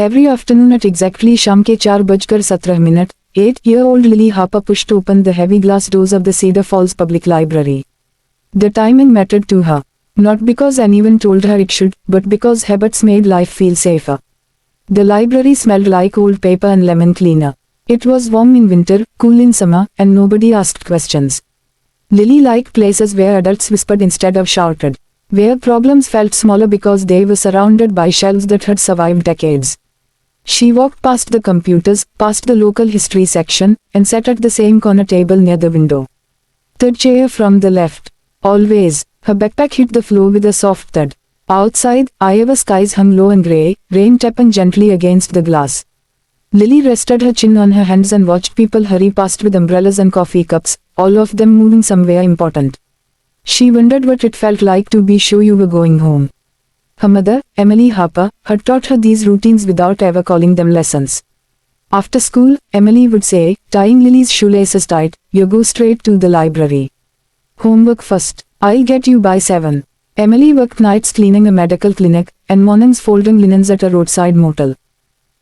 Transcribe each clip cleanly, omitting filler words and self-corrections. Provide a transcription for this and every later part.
Every afternoon at exactly शाम के 4:17, 8-year-old Lily Harper pushed open the heavy glass doors of the Cedar Falls Public Library. The timing mattered to her. Not because anyone told her it should, but because habits made life feel safer. The library smelled like old paper and lemon cleaner. It was warm in winter, cool in summer, and nobody asked questions. Lily liked places where adults whispered instead of shouted, where problems felt smaller because they were surrounded by shelves that had survived decades. She walked past the computers, past the local history section, and sat at the same corner table near the window. Third chair from the left. Always. Her backpack hit the floor with a soft thud. Outside, Iowa skies hung low and grey, rain tapping gently against the glass. Lily rested her chin on her hands and watched people hurry past with umbrellas and coffee cups, all of them moving somewhere important. She wondered what it felt like to be sure you were going home. Her mother, Emily Harper, had taught her these routines without ever calling them lessons. After school, Emily would say, tying Lily's shoelaces tight, "You go straight to the library. Homework first. I'll get you by 7. Emily worked nights cleaning a medical clinic, and mornings folding linens at a roadside motel.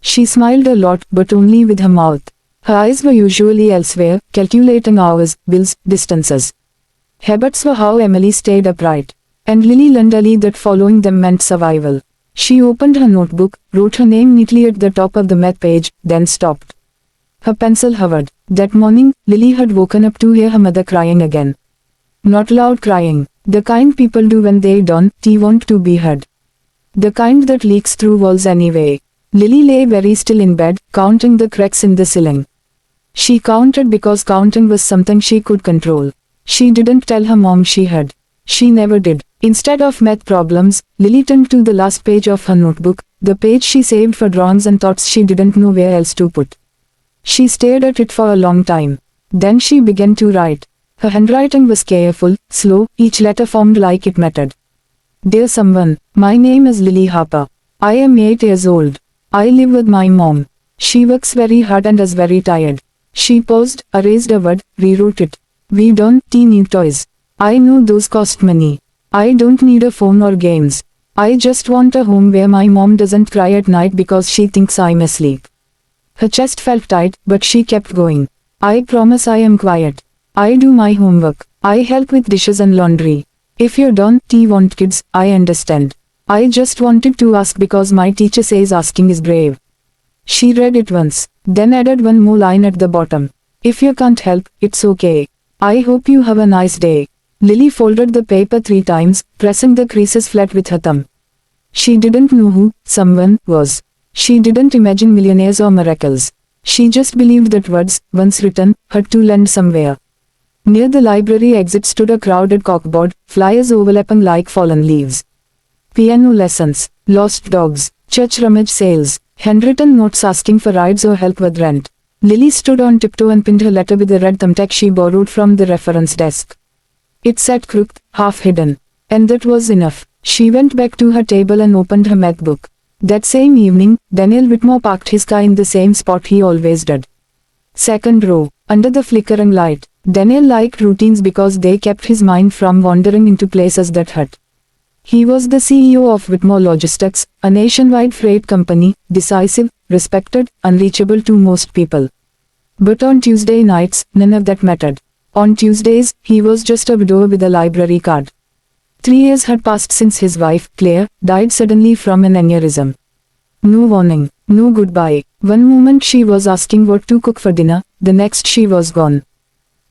She smiled a lot, but only with her mouth. Her eyes were usually elsewhere, calculating hours, bills, distances. Habits were how Emily stayed upright. And Lily learned early that following them meant survival. She opened her notebook, wrote her name neatly at the top of the math page, then stopped. Her pencil hovered. That morning, Lily had woken up to hear her mother crying again. Not loud crying, the kind people do when they don't want to be heard. The kind that leaks through walls anyway. Lily lay very still in bed, counting the cracks in the ceiling. She counted because counting was something she could control. She didn't tell her mom she had. She never did. Instead of math problems, Lily turned to the last page of her notebook, the page she saved for drawings and thoughts she didn't know where else to put. She stared at it for a long time. Then she began to write. Her handwriting was careful, slow, each letter formed like it mattered. Dear someone, my name is Lily Harper. I am 8 years old. I live with my mom. She works very hard and is very tired. She paused, erased a word, rewrote it. We don't need toys. I know those cost money. I don't need a phone or games. I just want a home where my mom doesn't cry at night because she thinks I'm asleep. Her chest felt tight, but she kept going. I promise I am quiet. I do my homework. I help with dishes and laundry. If you don't want kids, I understand. I just wanted to ask because my teacher says asking is brave. She read it once, then added one more line at the bottom. If you can't help, it's okay. I hope you have a nice day. Lily folded the paper 3 times, pressing the creases flat with her thumb. She didn't know who someone was. She didn't imagine millionaires or miracles. She just believed that words, once written, had to land somewhere. Near the library exit stood a crowded corkboard, flyers overlapping like fallen leaves. Piano lessons, lost dogs, church rummage sales, handwritten notes asking for rides or help with rent. Lily stood on tiptoe and pinned her letter with a red thumbtack she borrowed from the reference desk. It sat crooked, half hidden. And that was enough. She went back to her table and opened her math book. That same evening, Daniel Whitmore parked his car in the same spot he always did. Second row, under the flickering light. Daniel liked routines because they kept his mind from wandering into places that hurt. He was the CEO of Whitmore Logistics, a nationwide freight company, decisive, respected, unreachable to most people. But on Tuesday nights, none of that mattered. On Tuesdays, he was just a widower with a library card. 3 years had passed since his wife, Claire, died suddenly from an aneurysm. No warning, no goodbye. One moment she was asking what to cook for dinner, the next she was gone.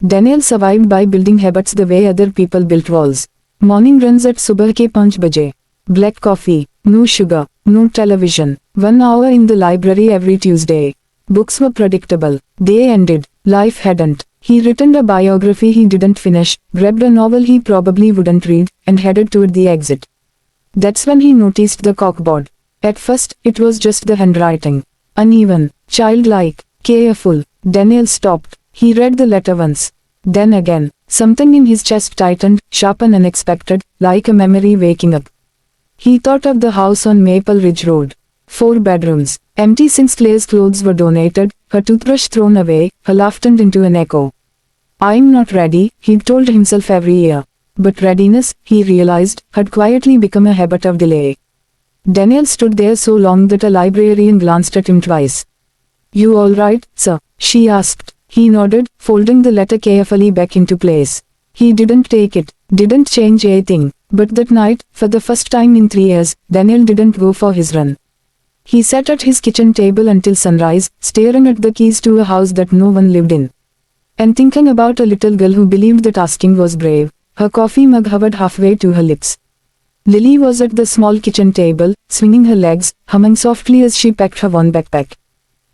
Daniel survived by building habits the way other people built walls. Morning runs at subah ke 5 baje. Black coffee, no sugar, no television. 1 hour in the library every Tuesday. Books were predictable. They ended. Life hadn't. He written a biography he didn't finish, grabbed a novel he probably wouldn't read, and headed toward the exit. That's when he noticed the corkboard. At first, it was just the handwriting. Uneven, childlike, careful. Daniel stopped. He read the letter once. Then again, something in his chest tightened, sharp and unexpected, like a memory waking up. He thought of the house on Maple Ridge Road. 4 bedrooms, empty since Claire's clothes were donated, her toothbrush thrown away, her laugh turned into an echo. I'm not ready, he'd told himself every year. But readiness, he realized, had quietly become a habit of delay. Daniel stood there so long that a librarian glanced at him twice. You all right, sir? She asked. He nodded, folding the letter carefully back into place. He didn't take it, didn't change a thing. But that night, for the first time in 3 years, Daniel didn't go for his run. He sat at his kitchen table until sunrise, staring at the keys to a house that no one lived in. And thinking about a little girl who believed that asking was brave. Her coffee mug hovered halfway to her lips. Lily was at the small kitchen table, swinging her legs, humming softly as she packed her one backpack.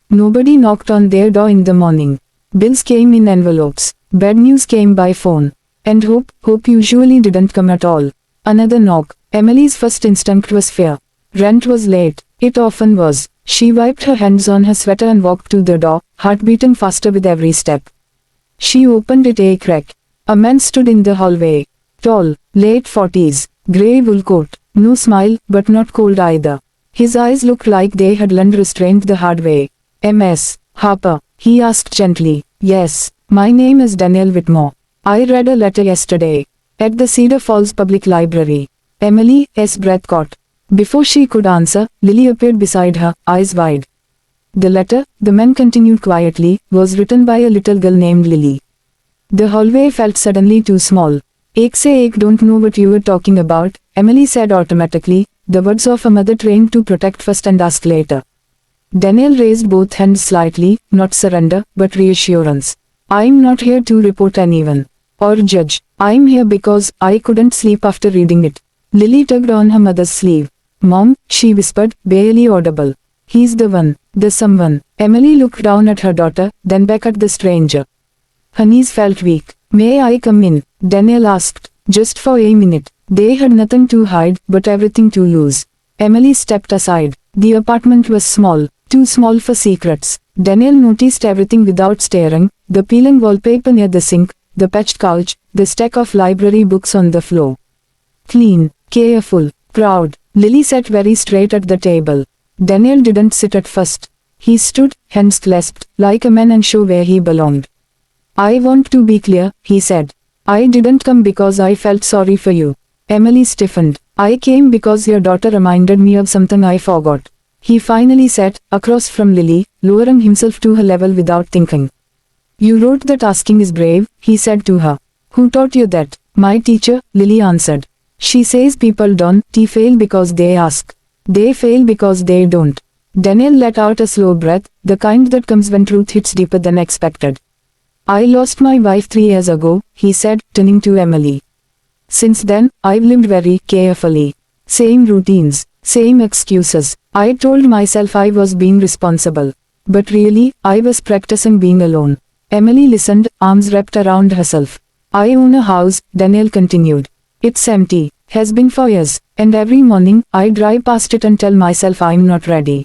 Nobody knocked on their door in the morning. Bills came in envelopes. Bad news came by phone. And hope usually didn't come at all. Another knock. Emily's first instinct was fear. Rent was late. It often was. She wiped her hands on her sweater and walked to the door, heart beating faster with every step. She opened it a crack. A man stood in the hallway. Tall, late 40s, grey wool coat. No smile, but not cold either. His eyes looked like they had learned restraint the hard way. "Ms. Harper?" he asked gently. "Yes, my name is Daniel Whitmore. I read a letter yesterday. At the Cedar Falls Public Library." Emily's breath caught. Before she could answer, Lily appeared beside her, eyes wide. "The letter," the man continued quietly, "was written by a little girl named Lily." The hallway felt suddenly too small. "Ek se ek don't know what you were talking about," Emily said automatically, the words of a mother trained to protect first and ask later. Daniel raised both hands slightly, not surrender, but reassurance. "I'm not here to report anyone. Or judge. I'm here because I couldn't sleep after reading it." Lily tugged on her mother's sleeve. "Mom," she whispered, barely audible. "He's the one, the someone." Emily looked down at her daughter, then back at the stranger. Her knees felt weak. "May I come in?" Daniel asked. Just for a minute. They had nothing to hide, but everything to lose. Emily stepped aside. The apartment was small, too small for secrets. Daniel noticed everything without staring, the peeling wallpaper near the sink, the patched couch, the stack of library books on the floor. Clean, careful, proud. Lily sat very straight at the table. Daniel didn't sit at first. He stood, hands clasped, like a man unsure where he belonged. "I want to be clear," he said. "I didn't come because I felt sorry for you." Emily stiffened. "I came because your daughter reminded me of something I forgot." He finally sat, across from Lily, lowering himself to her level without thinking. "You wrote that asking is brave," he said to her. "Who taught you that?" "My teacher," Lily answered. "She says people don't fail because they ask. They fail because they don't." Daniel let out a slow breath, the kind that comes when truth hits deeper than expected. "I lost my wife 3 years ago," he said, turning to Emily. "Since then, I've lived very carefully. Same routines, same excuses. I told myself I was being responsible. But really, I was practicing being alone." Emily listened, arms wrapped around herself. "I own a house," Daniel continued. "It's empty. Has been for years, and every morning, I drive past it and tell myself I'm not ready."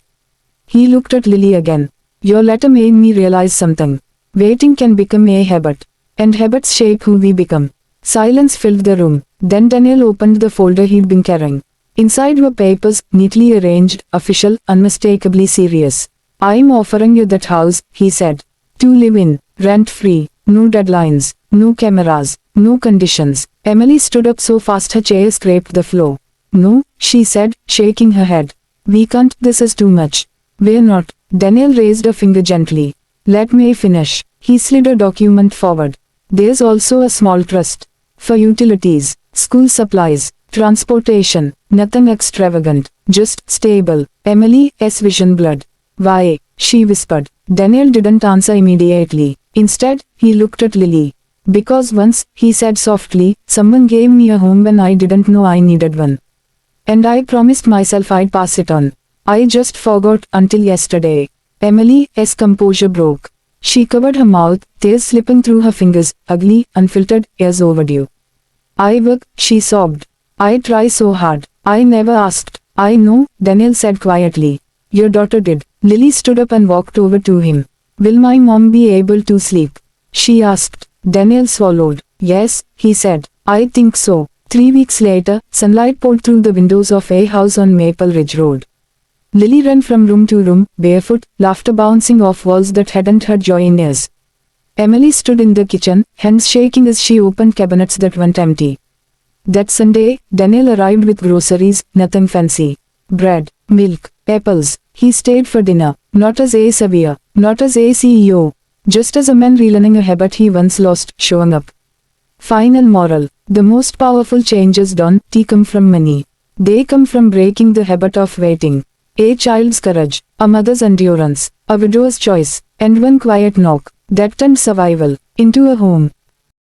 He looked at Lily again. "Your letter made me realize something. Waiting can become a habit. And habits shape who we become." Silence filled the room. Then Daniel opened the folder he'd been carrying. Inside were papers, neatly arranged, official, unmistakably serious. "I'm offering you that house," he said. "To live in, rent-free, no deadlines, no cameras, no conditions." Emily stood up so fast her chair scraped the floor. "No," she said, shaking her head. "We can't, this is too much." "We're not." Daniel raised a finger gently. "Let me finish." He slid a document forward. "There's also a small trust. For utilities, school supplies, transportation, nothing extravagant, just stable." Emily's vision blurred. "Why?" she whispered. Daniel didn't answer immediately. Instead, he looked at Lily. "Because once," he said softly, "someone gave me a home when I didn't know I needed one. And I promised myself I'd pass it on. I just forgot until yesterday." Emily's composure broke. She covered her mouth, tears slipping through her fingers, ugly, unfiltered, years overdue. "I work," she sobbed. "I try so hard. I never asked." "I know," Daniel said quietly. "Your daughter did." Lily stood up and walked over to him. "Will my mom be able to sleep?" she asked. Daniel swallowed. "Yes," he said. "I think so." 3 weeks later, sunlight poured through the windows of a house on Maple Ridge Road. Lily ran from room to room, barefoot, laughter bouncing off walls that hadn't heard joy in years. Emily stood in the kitchen, hands shaking as she opened cabinets that went empty. That Sunday, Daniel arrived with groceries, nothing fancy. bread, milk, apples. He stayed for dinner, not as a savior, not as a CEO, just as a man relearning a habit he once lost, showing up. Final moral. The most powerful changes don't come from money. They come from breaking the habit of waiting. A child's courage, a mother's endurance, a widow's choice, and one quiet knock that turned survival into a home.